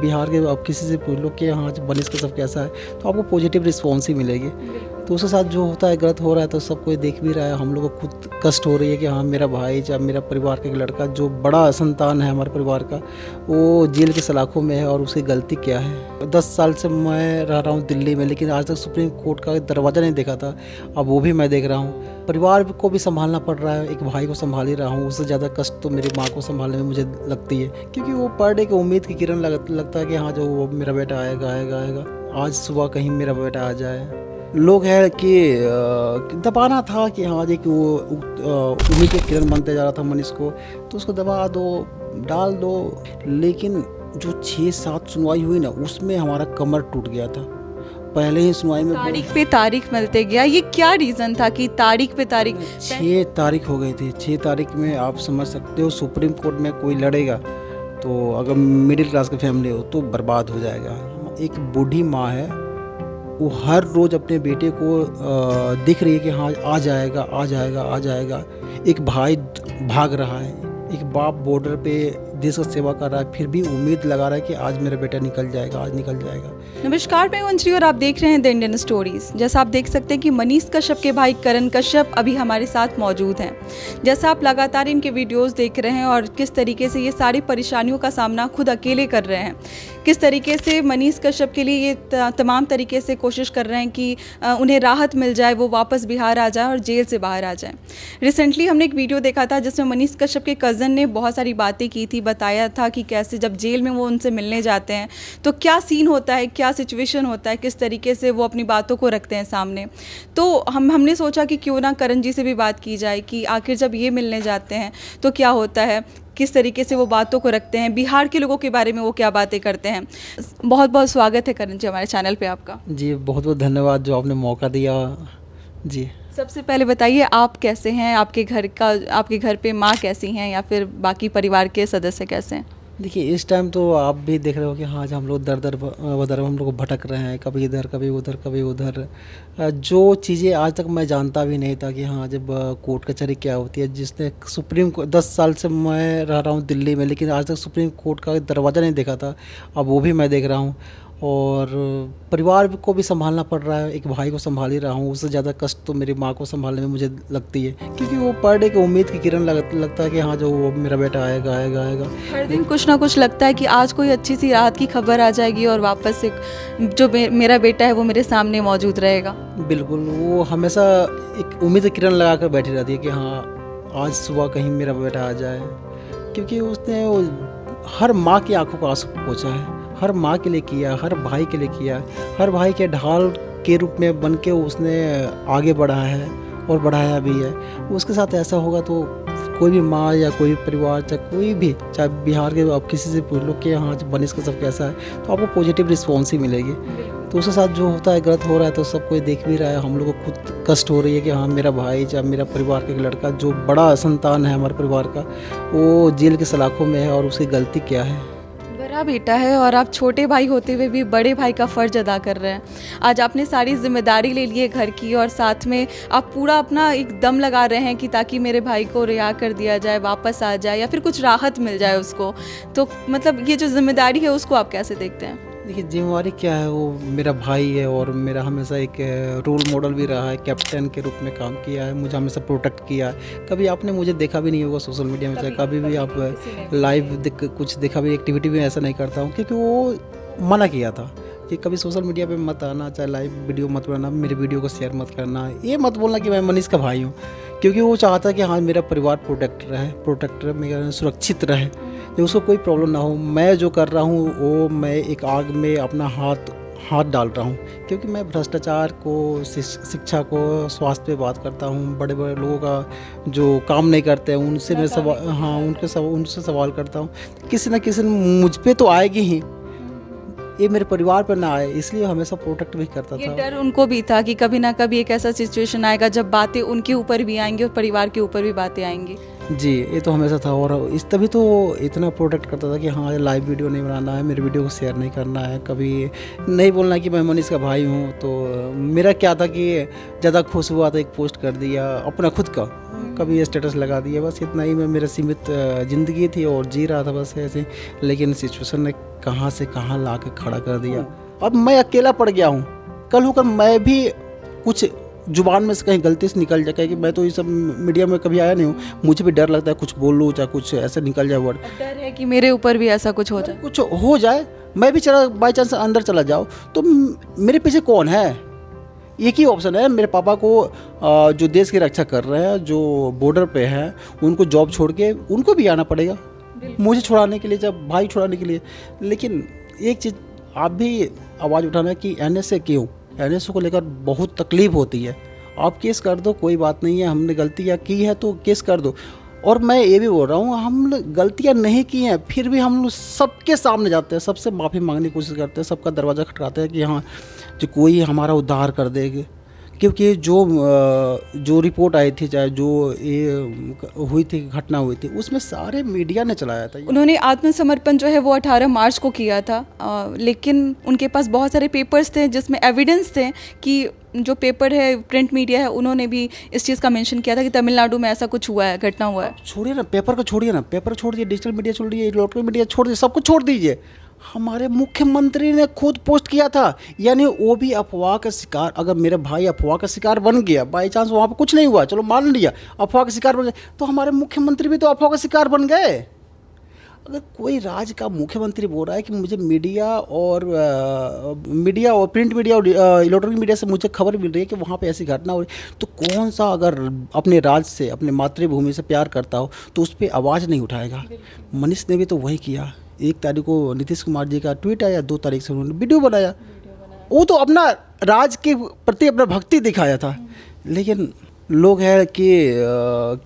बिहार के आप किसी से पूछ लो कि हाँ मनीष कश्यप कैसा है, तो आपको पॉजिटिव रिस्पॉन्स ही मिलेगी। तो उसके साथ जो होता है गलत हो रहा है तो सब कोई देख भी रहा है, हम लोग को खुद कष्ट हो रही है कि हाँ मेरा भाई या मेरा परिवार का एक लड़का जो बड़ा संतान है हमारे परिवार का, वो जेल की सलाखों में है और उसकी गलती क्या है। 10 साल से मैं रह रहा हूँ दिल्ली में, लेकिन आज तक सुप्रीम कोर्ट का दरवाज़ा नहीं देखा था, अब वो भी मैं देख रहा हूँ। परिवार को भी संभालना पड़ रहा है, एक भाई को संभाल ही रहा हूँ, उससे ज़्यादा कष्ट तो मेरी माँ को संभालने में मुझे लगती है, क्योंकि वो पर डे की उम्मीद की किरण लगता है कि हाँ जो वो मेरा बेटा आएगा आएगा आएगा, आज सुबह कहीं मेरा बेटा आ जाए। लोग है कि दबाना था कि हाँ जी कि वो उन्हीं के किरण बनते जा रहा था मनीष को, तो उसको दबा दो, डाल दो। लेकिन जो 6-7 सुनवाई हुई ना, उसमें हमारा कमर टूट गया था। पहले ही सुनवाई में तारीख पे तारीख मिलते गया, ये क्या रीज़न था कि तारीख पे तारीख? 6 तारीख हो गई थी। 6 तारीख में आप समझ सकते हो सुप्रीम कोर्ट में कोई लड़ेगा तो अगर मिडिल क्लास की फैमिली हो तो बर्बाद हो जाएगा। एक बूढ़ी माँ है, वो हर रोज़ अपने बेटे को दिख रही है कि हाँ आ जाएगा आ जाएगा आ जाएगा। एक भाई भाग रहा है, एक बाप बॉर्डर पे देश का सेवा कर रहा है, फिर भी उम्मीद लगा रहा है कि आज मेरा बेटा निकल जाएगा, आज निकल जाएगा। नमस्कार, मैं अंजलि और आप देख रहे हैं द इंडियन स्टोरीज। जैसा आप देख सकते हैं कि मनीष कश्यप के भाई करण कश्यप अभी हमारे साथ मौजूद हैं। जैसा आप लगातार इनके वीडियोस देख रहे हैं और किस तरीके से ये सारी परेशानियों का सामना खुद अकेले कर रहे हैं, किस तरीके से मनीष कश्यप के लिए ये तमाम तरीके से कोशिश कर रहे हैं कि उन्हें राहत मिल जाए, वो वापस बिहार आ जाए और जेल से बाहर आ जाए। रिसेंटली हमने एक वीडियो देखा था जिसमें मनीष कश्यप के कज़न ने बहुत सारी बातें की थी, बताया था कि कैसे जब जेल में वो उनसे मिलने जाते हैं तो क्या सीन होता है, क्या सिचुएशन होता है, किस तरीके से वो अपनी बातों को रखते हैं सामने। तो हमने सोचा कि क्यों ना करण जी से भी बात की जाए कि आखिर जब ये मिलने जाते हैं तो क्या होता है, किस तरीके से वो बातों को रखते हैं, बिहार के लोगों के बारे में वो क्या बातें करते हैं। बहुत बहुत स्वागत है करण जी हमारे चैनल पे आपका। जी बहुत बहुत धन्यवाद जो आपने मौका दिया। जी सबसे पहले बताइए आप कैसे हैं, आपके घर पे माँ कैसी हैं या फिर बाकी परिवार के सदस्य कैसे हैं? देखिए इस टाइम तो आप भी देख रहे हो कि हाँ हम लोग दर दर बदर हम लोग भटक रहे हैं, कभी इधर कभी उधर कभी उधर। जो चीज़ें आज तक मैं जानता भी नहीं था कि हाँ जब कोर्ट कचहरी क्या होती है, जिसने सुप्रीम कोर्ट 10 साल से मैं रह रहा हूँ दिल्ली में, लेकिन आज तक सुप्रीम कोर्ट का दरवाज़ा नहीं देखा था, अब वो भी मैं देख रहा हूँ। और परिवार को भी संभालना पड़ रहा है, एक भाई को संभाल ही रहा हूँ, उससे ज़्यादा कष्ट तो मेरी माँ को संभालने में मुझे लगती है, क्योंकि वो पर डे की उम्मीद की किरण लगता है कि हाँ जो वो मेरा बेटा आएगा आएगा आएगा। हर दिन कुछ ना कुछ लगता है कि आज कोई अच्छी सी राहत की खबर आ जाएगी और वापस से जो मेरा बेटा है वो मेरे सामने मौजूद रहेगा। बिल्कुल, वो हमेशा एक उम्मीद की किरण लगा कर बैठी रहती है कि हाँ आज सुबह कहीं मेरा बेटा आ जाए, क्योंकि उसने वो हर माँ की आंखों को आंसू पोंछा है, हर माँ के लिए किया, हर भाई के लिए किया, हर भाई के ढाल के रूप में बन के उसने आगे बढ़ा है और बढ़ाया भी है। उसके साथ ऐसा होगा तो कोई भी माँ या कोई भी परिवार, चाहे कोई भी, चाहे बिहार के आप किसी से पूछ लो कि हाँ मनीष कश्यप कैसा है, तो आपको पॉजिटिव रिस्पॉन्स ही मिलेगी। तो उसके साथ जो होता है गलत हो रहा है तो सब कोई देख भी रहा है, हम लोग को खुद कष्ट हो रही है कि हाँ मेरा भाई या मेरा परिवार का एक लड़का जो बड़ा संतान है हमारे परिवार का, वो जेल की सलाखों में है और उसकी गलती क्या है। बड़ा बेटा है और आप छोटे भाई होते हुए भी बड़े भाई का फ़र्ज अदा कर रहे हैं। आज आपने सारी जिम्मेदारी ले ली है घर की और साथ में आप पूरा अपना एक दम लगा रहे हैं कि ताकि मेरे भाई को रिहा कर दिया जाए, वापस आ जाए या फिर कुछ राहत मिल जाए उसको। तो मतलब ये जो जिम्मेदारी है उसको आप कैसे देखते हैं? देखिए जिम्मेवारी क्या है, वो मेरा भाई है और मेरा हमेशा एक रोल मॉडल भी रहा है, कैप्टन के रूप में काम किया है, मुझे हमेशा प्रोटेक्ट किया है। कभी आपने मुझे देखा भी नहीं होगा सोशल मीडिया में, चाहे कभी भी आप लाइव कुछ देखा भी, एक्टिविटी भी ऐसा नहीं करता हूँ, क्योंकि वो मना किया था कि कभी सोशल मीडिया पे मत आना, चाहे लाइव वीडियो मत बनाना, मेरी वीडियो को शेयर मत करना, ये मत बोलना कि मैं मनीष का भाई हूँ, क्योंकि वो चाहता है कि हाँ मेरा परिवार प्रोटेक्ट रहे, मेरा सुरक्षित रहे, जो उसको कोई प्रॉब्लम ना हो। मैं जो कर रहा हूँ वो मैं एक आग में अपना हाथ डाल रहा हूँ, क्योंकि मैं भ्रष्टाचार को, शिक्षा को, स्वास्थ्य पे बात करता हूँ, बड़े बड़े लोगों का जो काम नहीं करते हैं उनसे मैं उनसे सवाल करता हूँ। किसी न किसी मुझ पे तो आएगी ही, ये मेरे परिवार पर ना आए, इसलिए हमेशा प्रोटेक्ट भी करता था। ये डर उनको भी था कि कभी ना कभी एक ऐसा सिचुएशन आएगा जब बातें उनके ऊपर भी आएंगी और परिवार के ऊपर भी बातें आएंगी। जी ये तो हमेशा था, और इस तभी तो इतना प्रोटेक्ट करता था कि हाँ लाइव वीडियो नहीं बनाना है, मेरे वीडियो को शेयर नहीं करना है, कभी नहीं बोलना कि मैं मनीष का भाई हूँ। तो मेरा क्या था कि ज़्यादा खुश हुआ तो एक पोस्ट कर दिया अपना खुद का, कभी स्टेटस लगा दिया, बस इतना ही। मैं मेरा सीमित ज़िंदगी थी और जी रहा था बस ऐसे, लेकिन सिचुएशन ने कहाँ से कहाँ ला के खड़ा कर दिया। अब मैं अकेला पड़ गया हूँ, कल होकर मैं भी कुछ जुबान में से कहीं गलती से निकल जाए, कि मैं तो ये सब मीडिया में कभी आया नहीं हूँ, मुझे भी डर लगता है कुछ बोल लूँ चाहे कुछ ऐसे निकल जाए वर्ड, डर है कि मेरे ऊपर भी ऐसा कुछ हो जाए, कुछ हो जाए, मैं भी चला बाई चांस अंदर चला जाऊँ तो मेरे पीछे कौन है। एक ही ऑप्शन है, मेरे पापा को जो देश की रक्षा कर रहे हैं, जो बॉर्डर पे हैं, उनको जॉब छोड़ के उनको भी आना पड़ेगा मुझे छुड़ाने के लिए, जब भाई छुड़ाने के लिए। लेकिन एक चीज़ आप भी आवाज़ उठाना कि NSA क्यों, NSA को लेकर बहुत तकलीफ होती है। आप केस कर दो, कोई बात नहीं है, हमने गलतियाँ की है तो केस कर दो। और मैं ये भी बोल रहा हूँ, हम गलतियाँ नहीं की हैं फिर भी हम लोग सबके सामने जाते हैं, सबसे माफ़ी मांगने की कोशिश करते हैं, सबका दरवाज़ा खटकाते हैं कि हाँ जो कोई हमारा उद्धार कर देगी। क्योंकि जो रिपोर्ट आई थी, चाहे जो ये हुई थी, घटना हुई थी, उसमें सारे मीडिया ने चलाया था। उन्होंने आत्मसमर्पण जो है वो 18 मार्च को किया था, लेकिन उनके पास बहुत सारे पेपर्स थे जिसमें एविडेंस थे कि जो पेपर है, प्रिंट मीडिया है, उन्होंने भी इस चीज़ का मेंशन किया था कि तमिलनाडु में ऐसा कुछ हुआ है, घटना हुआ है। छोड़िए ना पेपर को, छोड़िए ना पेपर छोड़ दीजिए, डिजिटल मीडिया छोड़ दीजिए, इलेक्ट्रॉनिक मीडिया छोड़ दीजिए, सब कुछ छोड़ दीजिए। हमारे मुख्यमंत्री ने खुद पोस्ट किया था, यानी वो भी अफवाह का शिकार। अगर मेरा भाई अफवाह का शिकार बन गया, बाई चांस वहाँ पर कुछ नहीं हुआ, चलो मान लिया अफवाह का शिकार बन गया, तो हमारे मुख्यमंत्री भी तो अफवाह का शिकार बन गए। अगर कोई राज्य का मुख्यमंत्री बोल रहा है कि मुझे मीडिया और प्रिंट मीडिया और इलेक्ट्रॉनिक मीडिया से मुझे खबर मिल रही है कि वहाँ पे ऐसी घटना हो रही, तो कौन सा अगर अपने राज्य से, अपने मातृभूमि से प्यार करता हो तो उस पर आवाज़ नहीं उठाएगा। मनीष ने भी तो वही किया। 1 तारीख को नीतीश कुमार जी का ट्वीट आया, 2 तारीख से उन्होंने वीडियो बनाया, वो तो अपना राज्य के प्रति अपना भक्ति दिखाया था। लेकिन लोग है कि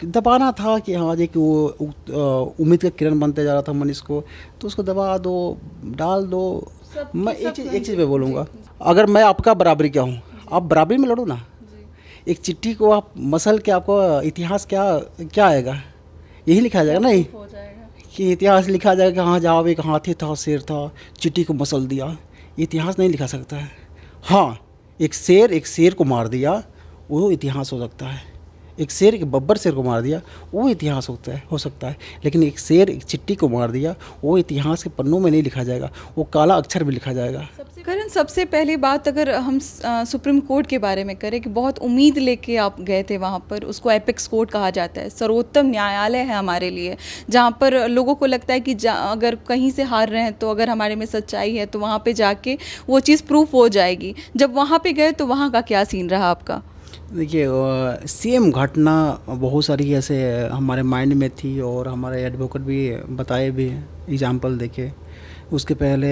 दबाना था कि हाँ देखिए वो उम्मीद का किरण बनते जा रहा था मनीष को, तो उसको दबा दो, डाल दो। मैं एक चीज़ मैं बोलूँगा, अगर मैं आपका बराबरी क्या हूँ, आप बराबरी में लड़ो ना। एक चिट्ठी को आप मसल के आपको इतिहास क्या आएगा, यही लिखा जाएगा ना, कि इतिहास लिखा जाएगा कि हाँ जहाँ एक हाथी था, शेर था, चिट्ठी को मसल दिया, इतिहास नहीं लिखा सकता है। हाँ एक शेर को मार दिया, वो इतिहास हो सकता है। एक शेर, एक बब्बर शेर को मार दिया, वो इतिहास हो सकता है। लेकिन एक शेर एक चिट्ठी को मार दिया, वो इतिहास के पन्नों में नहीं लिखा जाएगा, वो काला अक्षर में लिखा जाएगा। करण, सबसे पहली बात अगर हम सुप्रीम कोर्ट के बारे में करें कि बहुत उम्मीद लेके आप गए थे वहाँ पर, उसको एपेक्स कोर्ट कहा जाता है, सर्वोत्तम न्यायालय है हमारे लिए, जहाँ पर लोगों को लगता है कि अगर कहीं से हार रहे हैं तो अगर हमारे में सच्चाई है तो वहाँ पे जाके वो चीज़ प्रूफ हो जाएगी। जब वहाँ पे गए तो वहाँ का क्या सीन रहा आपका? देखिए सेम घटना बहुत सारी ऐसे हमारे माइंड में थी और हमारे एडवोकेट भी बताए भी एग्जाम्पल देखे। उसके पहले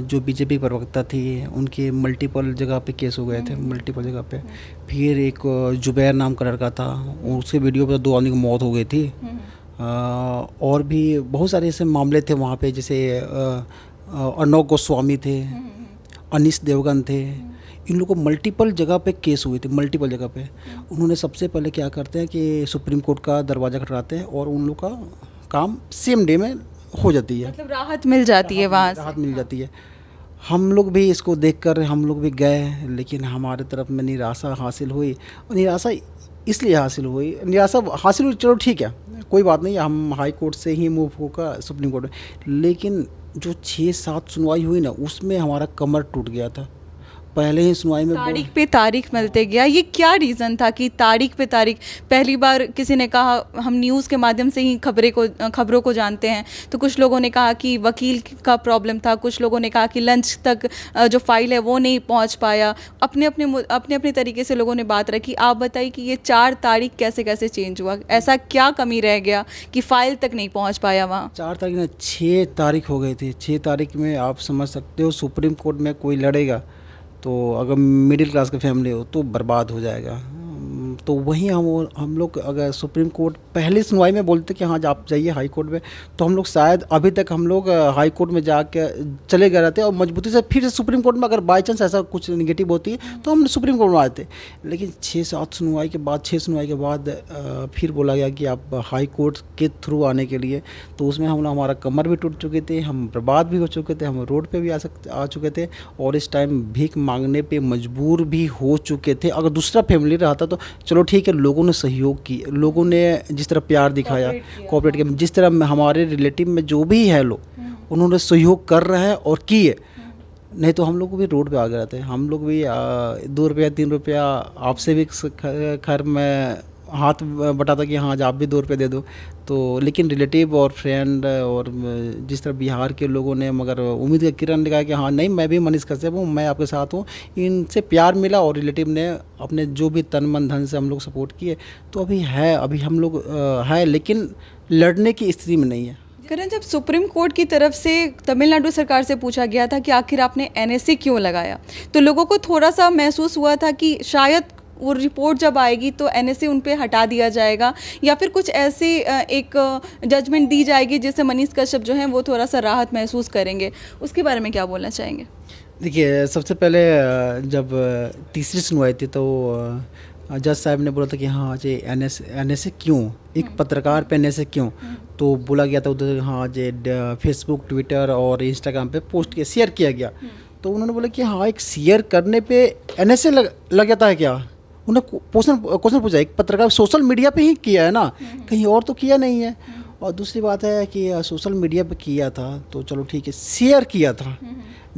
जो बीजेपी प्रवक्ता थी उनके मल्टीपल जगह पे केस हो गए थे, मल्टीपल जगह पे। फिर एक जुबैर नाम का लड़का था, उसके वीडियो पे 2 आदमी की मौत हो गई थी। और भी बहुत सारे ऐसे मामले थे वहाँ पे, जैसे अर्नब गोस्वामी थे, अनीस देवगन थे, इन लोगों को मल्टीपल जगह पे केस हुए थे, मल्टीपल जगह पे। उन्होंने सबसे पहले क्या करते हैं कि सुप्रीम कोर्ट का दरवाज़ा खटखटाते हैं और उन लोग का काम सेम डे में हो जाती है, मतलब राहत मिल जाती है, वहाँ से राहत मिल जाती है। हम लोग भी इसको देखकर हम लोग भी गए, लेकिन हमारे तरफ में निराशा हासिल हुई। निराशा इसलिए हासिल हुई, चलो ठीक है कोई बात नहीं, हम हाई कोर्ट से ही मूव होकर सुप्रीम कोर्ट में। लेकिन जो 6-7 सुनवाई हुई ना, उसमें हमारा कमर टूट गया था। पहले ही सुनवाई में तारीख पे तारीख मिलते गया। ये क्या रीज़न था कि तारीख पे तारीख? पहली बार किसी ने कहा, हम न्यूज़ के माध्यम से ही खबरों को जानते हैं, तो कुछ लोगों ने कहा कि वकील का प्रॉब्लम था, कुछ लोगों ने कहा कि लंच तक जो फाइल है वो नहीं पहुंच पाया। अपने अपने तरीके से लोगों ने बात रखी। आप बताइए कि ये 4 तारीख कैसे कैसे चेंज हुआ? ऐसा क्या कमी रह गया कि फ़ाइल तक नहीं पहुँच पाया वहाँ? 4 तारीख में 6 तारीख हो गई थी। 6 तारीख में आप समझ सकते हो सुप्रीम कोर्ट में कोई लड़ेगा तो अगर मिडिल क्लास की फैमिली हो तो बर्बाद हो जाएगा। तो वहीं हम लोग अगर सुप्रीम कोर्ट पहली सुनवाई में बोलते कि हाँ आप जाइए हाई कोर्ट में, तो हम लोग शायद अभी तक हम लोग हाई कोर्ट में जाके चले गए रहते और मजबूती से फिर सुप्रीम कोर्ट में अगर बाई चांस ऐसा कुछ निगेटिव होती है तो हम सुप्रीम कोर्ट में आते। लेकिन 6-7 सुनवाई के बाद, 6 सुनवाई के बाद फिर बोला गया कि आप हाई कोर्ट के थ्रू आने के लिए। तो उसमें हमारा कमर भी टूट चुके थे, हम बर्बाद भी हो चुके थे, हम रोड पर भी आ चुके थे और इस टाइम भीख मांगने पर मजबूर भी हो चुके थे। अगर दूसरा फैमिली रहता तो चलो चलो ठीक है, लोगों ने सहयोग की, लोगों ने जिस तरह प्यार दिखाया, कोऑपरेट किया, जिस तरह हमारे रिलेटिव में जो भी है लोग उन्होंने सहयोग कर रहे हैं और किए। नहीं तो हम लोग भी रोड पे आ गए रहते हैं, हम लोग भी 2 रुपया 3 रुपया आपसे भी खैर मैं हाथ बटाता कि हाँ आज आप भी 2 रुपये दे दो। तो लेकिन रिलेटिव और फ्रेंड और जिस तरह बिहार के लोगों ने मगर उम्मीद का किरण दिखाया कि हाँ नहीं मैं भी मनीष कश्यप हूँ, मैं आपके साथ हूँ, इनसे प्यार मिला और रिलेटिव ने अपने जो भी तन मन धन से हम लोग सपोर्ट किए। तो अभी है, अभी हम लोग है, लेकिन लड़ने की स्थिति में नहीं है। करण, जब सुप्रीम कोर्ट की तरफ से तमिलनाडु सरकार से पूछा गया था कि आखिर आपने एनएसए क्यों लगाया, तो लोगों को थोड़ा सा महसूस हुआ था कि शायद वो रिपोर्ट जब आएगी तो एनएसए उन पे हटा दिया जाएगा या फिर कुछ ऐसी एक जजमेंट दी जाएगी जिससे मनीष कश्यप जो हैं वो थोड़ा सा राहत महसूस करेंगे। उसके बारे में क्या बोलना चाहेंगे? देखिए, सबसे पहले जब तीसरी सुनवाई थी तो जज साहब ने बोला था कि हाँ जी एनएसए क्यों, एक पत्रकार पे एनएसए क्यों, तो बोला गया था उधर हाँ जी फेसबुक, ट्विटर और इंस्टाग्राम पे पोस्ट किया, शेयर किया गया। तो उन्होंने बोला कि हाँ एक शेयर करने पे एनएसए लग जाता है क्या? उन्हें क्वेश्चन पूछा, एक पत्रकार सोशल मीडिया पे ही किया है ना, कहीं और तो किया नहीं है। और दूसरी बात है कि सोशल मीडिया पे किया था तो चलो ठीक है, शेयर किया था,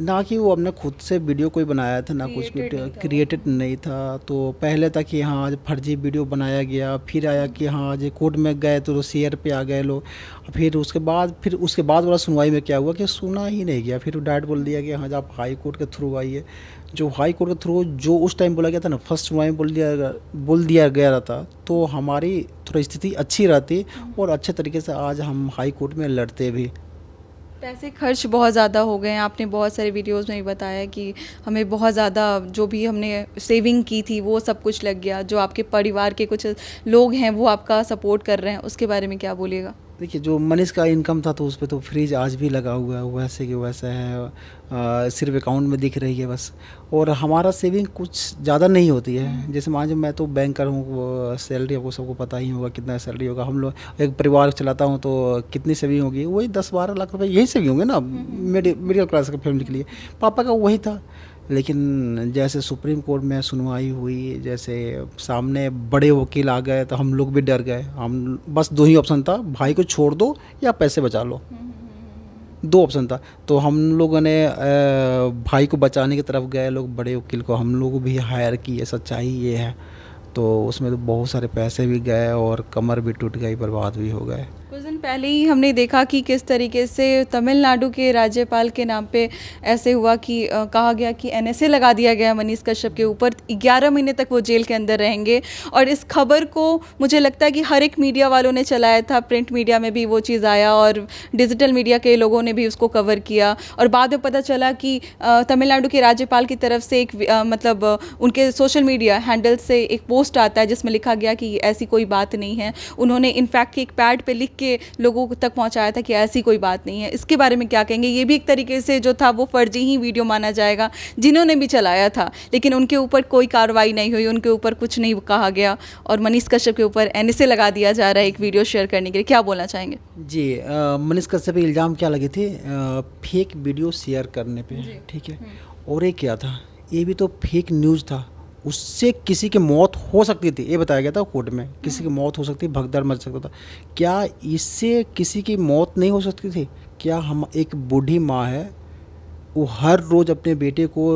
ना कि वो अपने खुद से वीडियो कोई बनाया था, ना कुछ भी क्रिएटेड नहीं था। तो पहले था कि हाँ आज फर्जी वीडियो बनाया गया, फिर आया कि हाँ आज कोर्ट में गए तो शेयर पे आ गए लोग, फिर उसके बाद वाला सुनवाई में क्या हुआ कि सुना ही नहीं गया, फिर डायरेक्ट बोल दिया कि हाँ आप हाई कोर्ट के थ्रू आइए। जो हाई कोर्ट के थ्रू जो उस टाइम बोला गया था ना, फर्स्ट सुनवाई में बोल दिया गया था, तो हमारी थोड़ी स्थिति अच्छी रहती और अच्छे तरीके से आज हम हाई कोर्ट में लड़ते भी। पैसे खर्च बहुत ज़्यादा हो गए हैं, आपने बहुत सारे वीडियोस में भी बताया कि हमें बहुत ज़्यादा जो भी हमने सेविंग की थी वो सब कुछ लग गया, जो आपके परिवार के कुछ लोग हैं वो आपका सपोर्ट कर रहे हैं, उसके बारे में क्या बोलिएगा? देखिए, जो मनीष का इनकम था तो उस पर तो फ्रीज आज भी लगा हुआ है, वैसे कि वैसा है, सिर्फ अकाउंट में दिख रही है बस। और हमारा सेविंग कुछ ज़्यादा नहीं होती है, जैसे मान लीजिए मैं तो बैंकर हूँ, सैलरी आपको सबको पता ही होगा कितना सैलरी होगा, हम लोग एक परिवार चलाता हूँ तो कितनी सेविंग होगी, वही 10-12 लाख रुपए यही सेविंग होंगे ना मिडिल क्लास के फैमिली के लिए। पापा का वही था। लेकिन जैसे सुप्रीम कोर्ट में सुनवाई हुई, जैसे सामने बड़े वकील आ गए तो हम लोग भी डर गए। हम बस 2 ही ऑप्शन था, भाई को छोड़ दो या पैसे बचा लो, 2 ऑप्शन था। तो हम लोगों ने भाई को बचाने की तरफ गए, लोग बड़े वकील को हम लोग भी हायर किए, सच्चाई ये है। तो उसमें तो बहुत सारे पैसे भी गए और कमर भी टूट गई, बर्बाद भी हो गए। कुछ दिन पहले ही हमने देखा कि किस तरीके से तमिलनाडु के राज्यपाल के नाम पे ऐसे हुआ कि कहा गया कि एनएसए लगा दिया गया मनीष कश्यप के ऊपर, 11 महीने तक वो जेल के अंदर रहेंगे। और इस खबर को मुझे लगता है कि हर एक मीडिया वालों ने चलाया था, प्रिंट मीडिया में भी वो चीज़ आया और डिजिटल मीडिया के लोगों ने भी उसको कवर किया। और बाद में पता चला कि तमिलनाडु के राज्यपाल की तरफ से एक मतलब उनके सोशल मीडिया हैंडल से एक पोस्ट आता है जिसमें लिखा गया कि ऐसी कोई बात नहीं है। उन्होंने इनफैक्ट एक पैड पे लिख के लोगों तक पहुंचाया था कि ऐसी कोई बात नहीं है। इसके बारे में क्या कहेंगे? ये भी एक तरीके से जो था वो फर्जी ही वीडियो माना जाएगा, जिन्होंने भी चलाया था, लेकिन उनके ऊपर कोई कार्रवाई नहीं हुई, उनके ऊपर कुछ नहीं कहा गया और मनीष कश्यप के ऊपर एनएसए लगा दिया जा रहा है एक वीडियो शेयर करने के लिए। क्या बोलना चाहेंगे? जी, मनीष कश्यप पे इल्ज़ाम क्या लगे थे? फेक वीडियो शेयर करने पे, ठीक है। और ये क्या था? ये भी तो फेक न्यूज़ था, उससे किसी की मौत हो सकती थी, ये बताया गया था कोर्ट में, किसी की मौत हो सकती, भगदड़ मच सकता था। क्या इससे किसी की मौत नहीं हो सकती थी? क्या हम एक बूढ़ी माँ है, वो हर रोज़ अपने बेटे को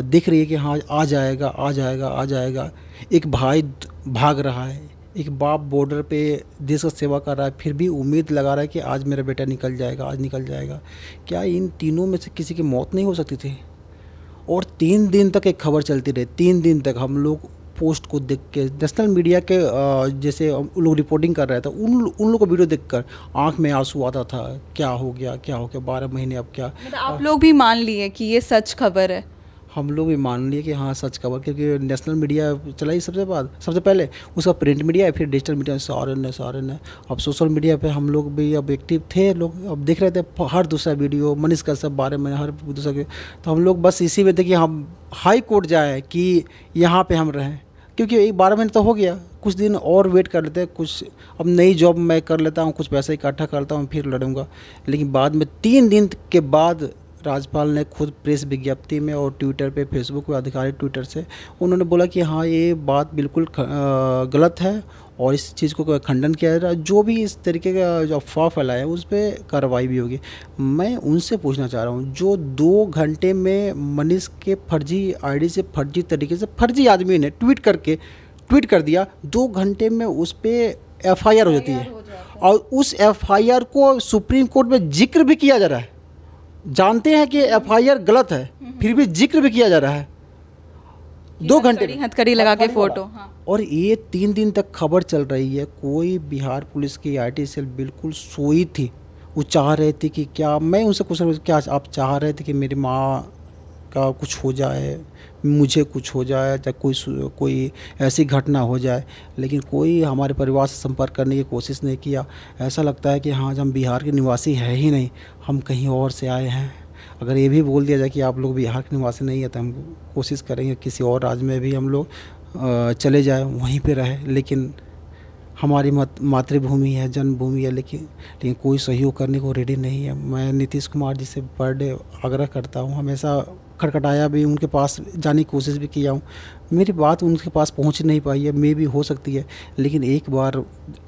दिख रही है कि हाँ आ जाएगा आ जाएगा आ जाएगा, एक भाई भाग रहा है, एक बाप बॉर्डर पे देश का सेवा कर रहा है, फिर भी उम्मीद लगा रहा है कि आज मेरा बेटा निकल जाएगा, आज निकल जाएगा। क्या इन तीनों में से किसी की मौत नहीं हो सकती थी? और 3 दिन तक एक खबर चलती रही, 3 दिन तक हम लोग पोस्ट को देख के, नेशनल मीडिया के जैसे लोग रिपोर्टिंग कर रहे थे, उन लोग को वीडियो देखकर आंख में आंसू आता था, क्या हो गया 12 महीने अब क्या। मतलब आप लोग भी मान लिए कि ये सच खबर है? हम लोग भी मान लिए कि हाँ सच खबर, क्योंकि नेशनल मीडिया चलाई सबसे पहले, उसका प्रिंट मीडिया है, फिर डिजिटल मीडिया, सारे ने। अब सोशल मीडिया पे हम लोग भी अब एक्टिव थे, लोग अब देख रहे थे हर दूसरा वीडियो मनीष कश्यप बारे में, हर दूसरा। तो हम लोग बस इसी में थे कि हम हाई कोर्ट जाए कि यहाँ पे हम रहें, क्योंकि 12 महीने तो हो गया, कुछ दिन और वेट कर लेते हैं, कुछ अब नई जॉब मैं कर लेता हूँ, कुछ पैसा इकट्ठा करता हूँ, फिर लड़ूंगा। लेकिन बाद में 3 दिन के बाद राज्यपाल ने खुद प्रेस विज्ञप्ति में और ट्विटर पे, फेसबुक पे, आधिकारिक ट्विटर से उन्होंने बोला कि हाँ ये बात बिल्कुल गलत है और इस चीज़ को खंडन किया जा रहा है। जो भी इस तरीके का जो अफवाह फैलाए हैं उस पर कार्रवाई भी होगी। मैं उनसे पूछना चाह रहा हूँ, जो 2 घंटे में मनीष के फर्जी आईडी से फर्जी तरीके से फर्जी आदमी ने ट्वीट कर दिया, 2 घंटे में उस पर एफआईआर हो जाती है और उस एफआईआर को सुप्रीम कोर्ट में जिक्र भी किया जा रहा है। जानते हैं कि एफआईआर गलत है, फिर भी जिक्र भी किया जा रहा है 2 घंटे में, हथकड़ी लगा के फोटो। हाँ। और ये 3 दिन तक खबर चल रही है। कोई बिहार पुलिस की आईटी सेल बिल्कुल सोई थी। वो चाह रहे थे कि क्या, मैं उनसे पूछ रहा हूँ क्या आप चाह रहे थे कि मेरी माँ का कुछ हो जाए, मुझे कुछ हो जाए, या कोई ऐसी घटना हो जाए, लेकिन कोई हमारे परिवार से संपर्क करने की कोशिश नहीं किया। ऐसा लगता है कि हाँ हम बिहार के निवासी है ही नहीं, हम कहीं और से आए हैं। अगर ये भी बोल दिया जाए कि आप लोग बिहार के निवासी नहीं है तो हम कोशिश करेंगे किसी और राज्य में भी हम लोग चले जाए, वहीं पे रहे, लेकिन हमारी मातृभूमि है, जन्मभूमि है, लेकिन कोई सहयोग करने को रेडी नहीं है। मैं नीतीश कुमार जी से पर डे आग्रह करता हूँ, हमेशा खटखटाया भी, उनके पास जाने की कोशिश भी किया हूँ, मेरी बात उनके पास पहुँच नहीं पाई है। मे भी हो सकती है, लेकिन एक बार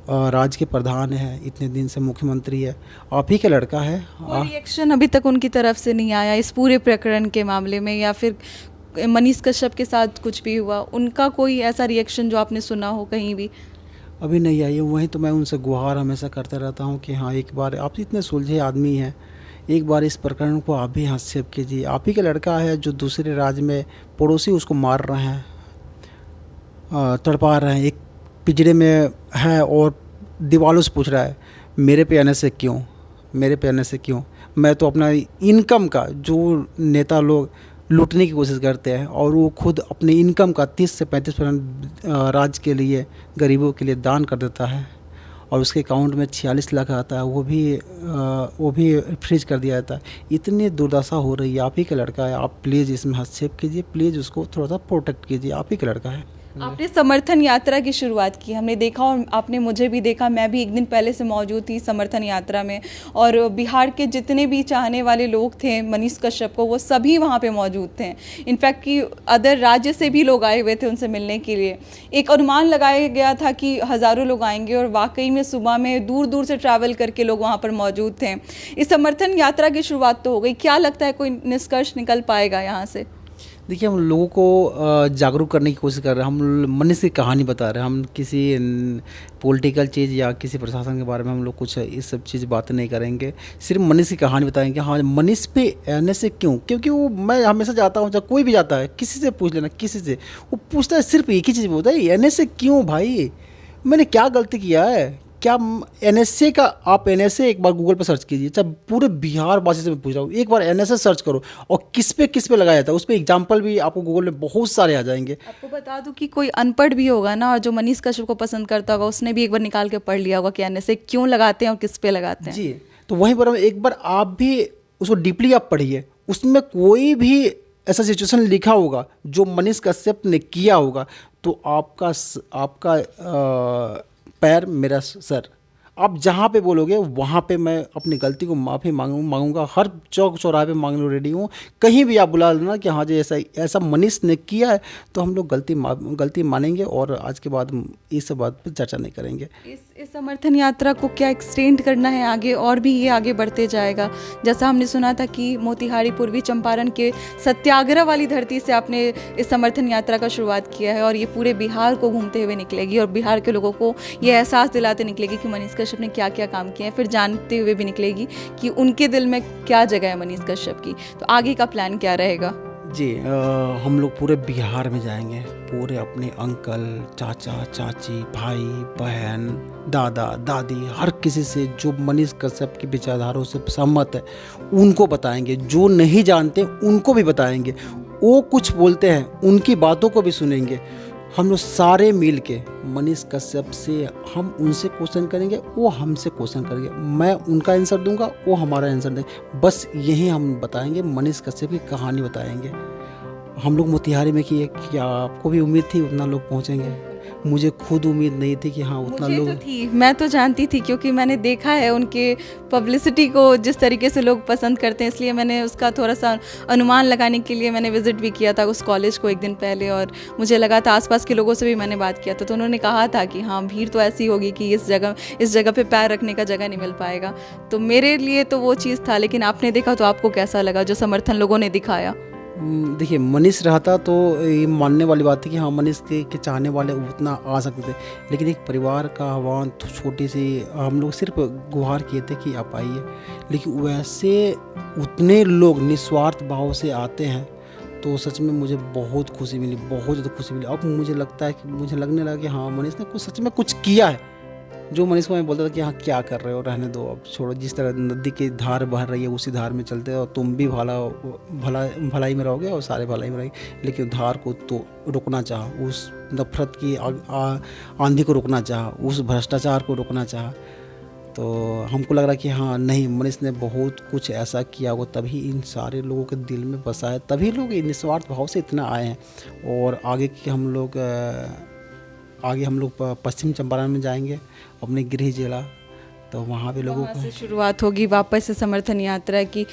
राज्य के प्रधान है, इतने दिन से मुख्यमंत्री है, आप ही का लड़का है। रिएक्शन अभी तक उनकी तरफ से नहीं आया इस पूरे प्रकरण के मामले में, या फिर मनीष कश्यप के साथ कुछ भी हुआ, उनका कोई ऐसा रिएक्शन जो आपने सुना हो कहीं भी? अभी नहीं आई है। वहीं तो मैं उनसे गुहार हमेशा करता रहता हूँ कि हाँ एक बार, आप इतने सुलझे आदमी हैं, एक बार इस प्रकरण को आप भी हस्तक्षेप कीजिए। आप ही का लड़का है जो दूसरे राज्य में पड़ोसी उसको मार रहे हैं, तड़पा रहे हैं, एक पिंजरे में है और दीवारों से पूछ रहा है मेरे पे आने से क्यों, मेरे पे आने से क्यों। मैं तो अपना इनकम का, जो नेता लोग लूटने की कोशिश करते हैं और वो खुद अपने इनकम का 30 से 35% राज्य के लिए, गरीबों के लिए दान कर देता है और उसके अकाउंट में 46 लाख आता है, वो भी फ्रीज कर दिया जाता है। इतनी दुर्दशा हो रही है। आप ही का लड़का है, आप प्लीज़ इसमें हस्तक्षेप कीजिए, प्लीज़ उसको थोड़ा सा प्रोटेक्ट कीजिए। आप ही का लड़का है। आपने समर्थन यात्रा की शुरुआत की, हमने देखा और आपने मुझे भी देखा, मैं भी एक दिन पहले से मौजूद थी समर्थन यात्रा में, और बिहार के जितने भी चाहने वाले लोग थे मनीष कश्यप को, वो सभी वहाँ पे मौजूद थे। इनफैक्ट कि अदर राज्य से भी लोग आए हुए थे उनसे मिलने के लिए। एक अनुमान लगाया गया था कि हज़ारों लोग आएंगे, और वाकई में सुबह में दूर दूर से ट्रैवल करके लोग वहाँ पर मौजूद थे। इस समर्थन यात्रा की शुरुआत तो हो गई, क्या लगता है कोई निष्कर्ष निकल पाएगा यहाँ से? देखिए, हम लोगों को जागरूक करने की कोशिश कर रहे हैं, हम मनीष की कहानी बता रहे हैं। हम किसी पॉलिटिकल चीज़ या किसी प्रशासन के बारे में हम लोग कुछ इस सब चीज़ बातें नहीं करेंगे, सिर्फ मनीष की कहानी बताएंगे। हाँ, मनीष पे आने से क्यों, क्योंकि वो, मैं हमेशा जाता हूँ, चाहे कोई भी जाता है, किसी से पूछ लेना, किसी से, वो पूछता है सिर्फ एक ही चीज़ बोलता है, आने से क्यों भाई, मैंने क्या गलती किया है, क्या एनएसए का, आप एनएसए एक बार गूगल पर सर्च कीजिए, चाहे पूरे बिहार वासी से मैं पूछ रहा हूँ, एक बार एनएसए सर्च करो और किस पे लगाया जाता है, उस पर एग्जाम्पल भी आपको गूगल में बहुत सारे आ जाएंगे। आपको बता दूं कि कोई अनपढ़ भी होगा ना, और जो मनीष कश्यप को पसंद करता होगा, उसने भी एक बार निकाल के पढ़ लिया होगा कि एनएसए क्यों लगाते हैं और किस पे लगाते हैं। जी, तो वहीं पर एक बार आप भी उसको डीपली आप पढ़िए, उसमें कोई भी ऐसा सिचुएशन लिखा होगा जो मनीष कश्यप ने किया होगा, तो आपका पैर मेरा सर, आप जहाँ पे बोलोगे वहाँ पे मैं अपनी गलती को माफ़ी मांगूंगा। हर चौक चौराहे पे मांगने रेडी हूँ। कहीं भी आप बुला लेना कि हाँ जी ऐसा मनीष ने किया है, तो हम लोग गलती मानेंगे और आज के बाद इस बात पे चर्चा नहीं करेंगे। इस समर्थन यात्रा को क्या एक्सटेंड करना है आगे, और भी ये आगे बढ़ते जाएगा? जैसा हमने सुना था कि मोतिहारी, पूर्वी चंपारण के सत्याग्रह वाली धरती से आपने इस समर्थन यात्रा का शुरुआत किया है, और ये पूरे बिहार को घूमते हुए निकलेगी और बिहार के लोगों को ये एहसास दिलाते निकलेगी कि मनीष कश्यप ने क्या क्या काम किए हैं, फिर जानते हुए भी निकलेगी कि उनके दिल में क्या जगह है मनीष कश्यप की। तो आगे का प्लान क्या रहेगा? जी, हम लोग पूरे बिहार में जाएंगे, पूरे अपने अंकल, चाचा, चाची, भाई, बहन, दादा, दादी, हर किसी से जो मनीष कश्यप की विचारधाराओं से सहमत है उनको बताएंगे, जो नहीं जानते उनको भी बताएंगे। वो कुछ बोलते हैं, उनकी बातों को भी सुनेंगे। हम लोग सारे मिल के मनीष कश्यप से, हम उनसे क्वेश्चन करेंगे, वो हमसे क्वेश्चन करेंगे, मैं उनका आंसर दूंगा, वो हमारा आंसर देंगे। बस यही हम बताएंगे, मनीष कश्यप की कहानी बताएंगे। हम लोग मोतिहारी में किए, क्या आपको भी उम्मीद थी उतना लोग पहुंचेंगे? मुझे खुद उम्मीद नहीं थी कि हाँ उतना मुझे लोग तो थी, मैं तो जानती थी क्योंकि मैंने देखा है उनके पब्लिसिटी को जिस तरीके से लोग पसंद करते हैं, इसलिए मैंने उसका थोड़ा सा अनुमान लगाने के लिए मैंने विज़िट भी किया था उस कॉलेज को एक दिन पहले। और मुझे लगा था, आसपास के लोगों से भी मैंने बात किया था, तो उन्होंने कहा था कि हाँ भीड़ तो ऐसी होगी कि इस जगह पे पैर रखने का जगह नहीं मिल पाएगा। तो मेरे लिए तो वो चीज़ था। लेकिन आपने देखा तो आपको कैसा लगा जो समर्थन लोगों ने दिखाया? देखिए मनीष रहता तो ये मानने वाली बात थी कि हाँ मनीष के चाहने वाले उतना आ सकते थे, लेकिन एक परिवार का आह्वान छोटी सी हम लोग सिर्फ गुहार किए थे कि आप आइए, लेकिन वैसे उतने लोग निस्वार्थ भाव से आते हैं तो सच में मुझे बहुत खुशी मिली, बहुत ज़्यादा खुशी मिली। अब मुझे लगता है कि मुझे लगने लगा कि हाँ मनीष ने कुछ सच में कुछ किया है। जो मनीष को मैं बोलता था कि हाँ क्या कर रहे हो, रहने दो, अब छोड़ो, जिस तरह नदी की धार बह रही है उसी धार में चलते हो, तुम भी भलाई में रहोगे और सारे भलाई में रहेंगे। लेकिन धार को तो रोकना चाहा, उस नफरत की आंधी को रोकना चाहा, उस भ्रष्टाचार को रोकना चाहा। तो हमको लग रहा कि हाँ नहीं, मनीष ने बहुत कुछ ऐसा किया होगा तभी इन सारे लोगों के दिल में बसा है, तभी लोग निस्वार्थ भाव से इतना आए हैं। और आगे हम लोग पश्चिम चंपारण में जाएंगे, अपने गृह जिला, तो वहाँ भी लोगों वहाँ को से शुरुआत होगी वापस से समर्थन यात्रा की।